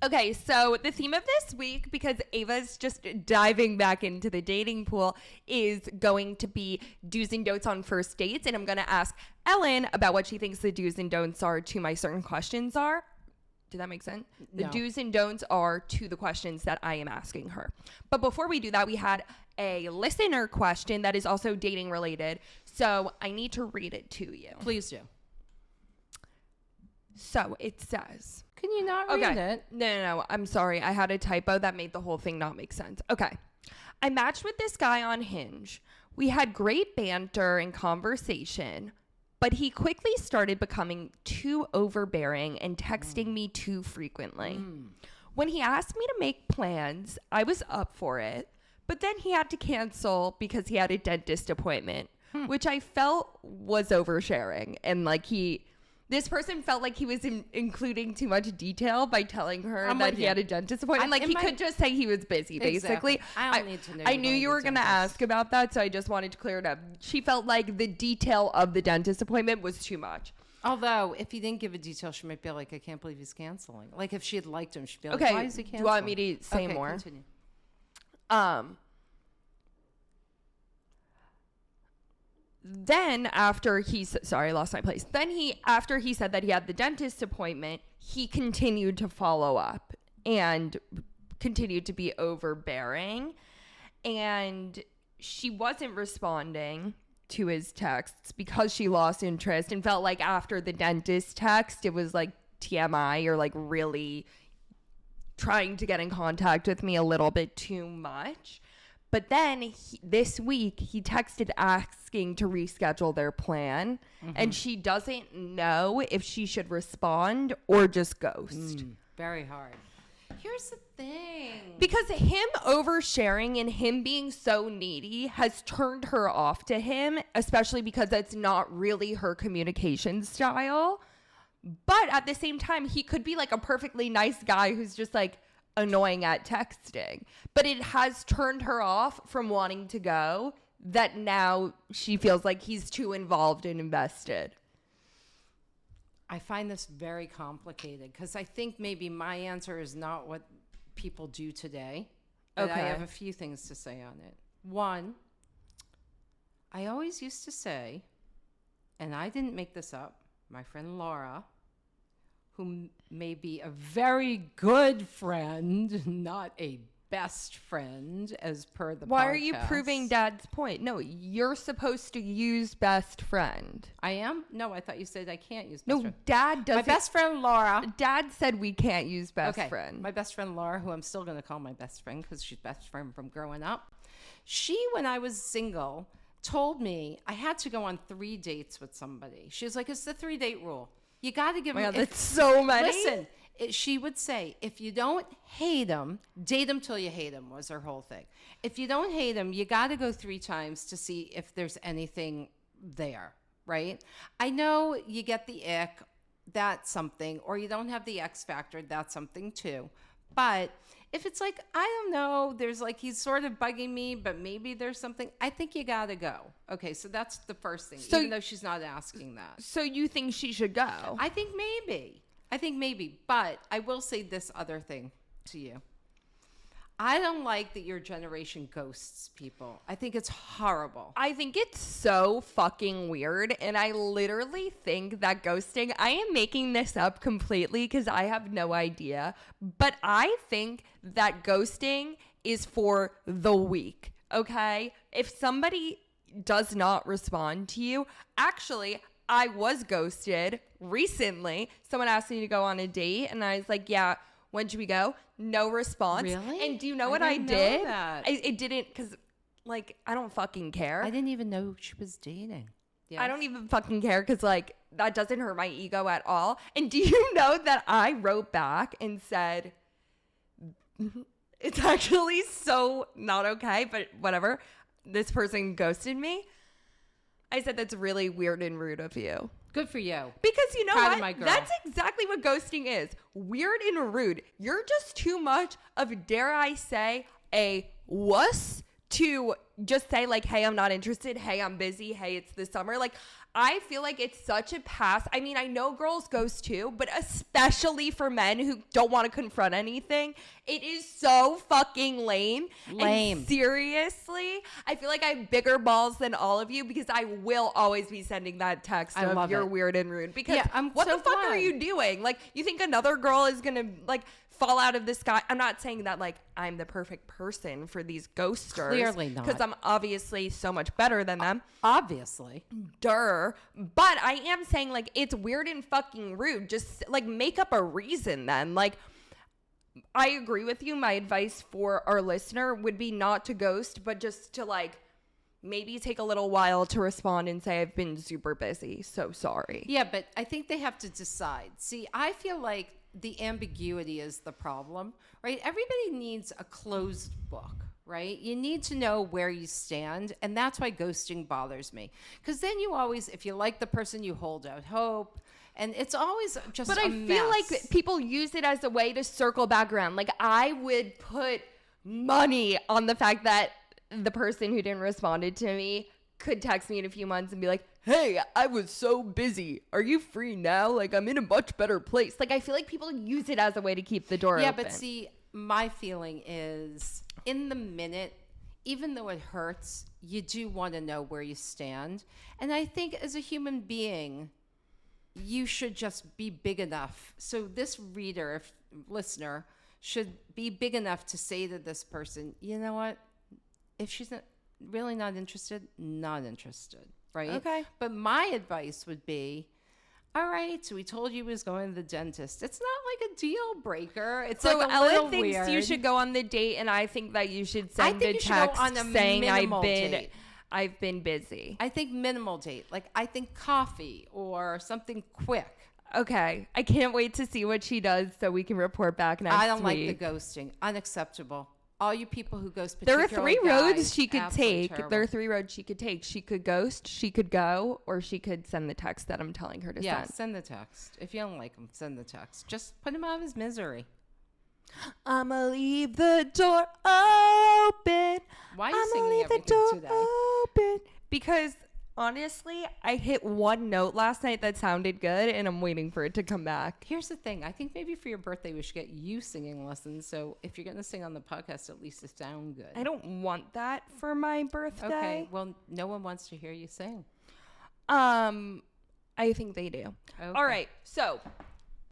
Okay, so the theme of this week, because Ava's just diving back into the dating pool, is going to be do's and don'ts on first dates. And I'm going to ask Ellen about what she thinks the do's and don'ts are to my certain questions are. Did that make sense? The do's and don'ts are to the questions that I am asking her. But before we do that, we had a listener question that is also dating related. So I need to read it to you. Please do. So it says... Can you not read it? No. I'm sorry. I had a typo that made the whole thing not make sense. Okay. I matched with this guy on Hinge. We had great banter and conversation, but he quickly started becoming too overbearing and texting me too frequently. When he asked me to make plans, I was up for it, but then he had to cancel because he had a dentist appointment, which I felt was oversharing. And like this person felt like he was including too much detail by telling her that he had a dentist appointment. Like he could just say he was busy, basically. Exactly. I don't need to know. I knew you were going to ask about that, so I just wanted to clear it up. She felt like the detail of the dentist appointment was too much. Although, if he didn't give a detail, she might be like, I can't believe he's canceling. Like, if she had liked him, she'd be like, why is he canceling? Do you want me to say more? Continue. Then after sorry, I lost my place. Then after he said that he had the dentist appointment, he continued to follow up and continued to be overbearing. And she wasn't responding to his texts because she lost interest and felt like after the dentist text, it was like TMI or like really trying to get in contact with me a little bit too much. But then this week, he texted asking to reschedule their plan. And she doesn't know if she should respond or just ghost. Very hard. Here's the thing. Because him oversharing and him being so needy has turned her off to him, especially because that's not really her communication style. But at the same time, he could be like a perfectly nice guy who's just like annoying at texting, but it has turned her off from wanting to go, that now she feels like he's too involved and invested. I find this very complicated because I think maybe my answer is not what people do today. But I have a few things to say on it. One, I always used to say, and I didn't make this up, my friend Laura, who may be a very good friend, not a best friend, as per the Why podcast. are you proving Dad's point? No, you're supposed to use best friend. I am? No, I thought you said I can't use best friend. No, Dad doesn't. My best friend Laura. Dad said we can't use best friend. My best friend Laura, who I'm still going to call my best friend because she's best friend from growing up. She, when I was single, told me I had to go on 3 dates with somebody. She was like, it's the 3-date rule. You got to give them. That's so many. Listen, she would say, if you don't hate them, date them till you hate them was her whole thing. If you don't hate them, you got to go 3 times to see if there's anything there, right? I know you get the ick, that's something, or you don't have the X factor, that's something too. But if it's like, I don't know, there's like, he's sort of bugging me, but maybe there's something, I think you got to go. Okay, so that's the first thing, even though she's not asking that. So you think she should go? I think maybe. But I will say this other thing to you. I don't like that your generation ghosts people. I think it's horrible. I think it's so fucking weird. And I literally think that ghosting, I am making this up completely because I have no idea. But I think that ghosting is for the weak, okay? If somebody does not respond to you, actually, I was ghosted recently. Someone asked me to go on a date and I was like, yeah, when should we go? No response. Really? And do you know what I did? I didn't, because, like, I don't fucking care. I didn't even know she was dating. Yes. I don't even fucking care because, like, that doesn't hurt my ego at all. And do you know that I wrote back and said, it's actually so not okay, but whatever. This person ghosted me. I said, that's really weird and rude of you. Good for you. Because you know Proud what? of my girl. That's exactly what ghosting is. Weird and rude. You're just too much of, dare I say, a wuss to just say like, hey, I'm not interested. Hey, I'm busy. Hey, it's the summer. Like, I feel like it's such a pass. I mean, I know girls ghost too, but especially for men who don't want to confront anything, it is so fucking lame. And seriously, I feel like I have bigger balls than all of you because I will always be sending that text of you're weird and rude. Because what the fuck are you doing? Like, you think another girl is gonna like fall out of the sky? I'm not saying that like I'm the perfect person for these ghosters. Clearly not. Because I'm obviously so much better than them. Obviously. But I am saying like it's weird and fucking rude. Just like make up a reason then. Like, I agree with you. My advice for our listener would be not to ghost, but just to like maybe take a little while to respond and say, I've been super busy, so sorry. Yeah, but I think they have to decide. See, I feel like the ambiguity is the problem, right? Everybody needs a closed book, right? You need to know where you stand, and that's why ghosting bothers me. Because then you always, if you like the person, you hold out hope, and it's always just But I feel like people use it as a way to circle back around. Like, I would put money on the fact that the person who didn't respond to me could text me in a few months and be like, hey, I was so busy. Are you free now? Like, I'm in a much better place. Like, I feel like people use it as a way to keep the door open. Yeah, but see, my feeling is in the minute, even though it hurts, you do want to know where you stand. And I think as a human being, you should just be big enough. So this listener should be big enough to say to this person, you know what? If she's really not interested, right? Okay. But my advice would be, all right, so we told you he was going to the dentist. It's not like a deal breaker. It's so like a Ellen little thinks weird. you should go on the date, and I think that you should send a you should go text on a saying minimal date. I've been busy. I think minimal date. Like, I think coffee or something quick. Okay. I can't wait to see what she does so we can report back next week. I don't like the ghosting. Unacceptable. All you people who ghost, there are particularly three roads guys, she could absolutely take. terrible. There are three roads she could take. She could ghost, she could go, or she could send the text that I'm telling her to Yeah, send. send the text. If you don't like him, send the text. Just put him out of his misery. I'ma leave the door open. Why are you I'ma singing leave the everything door today? open. Because honestly, I hit one note last night that sounded good, and I'm waiting for it to come back. Here's the thing. I think maybe for your birthday, we should get you singing lessons. So if you're going to sing on the podcast, at least it sound good. I don't want that for my birthday. Okay. Well, no one wants to hear you sing. I think they do. Okay. All right. So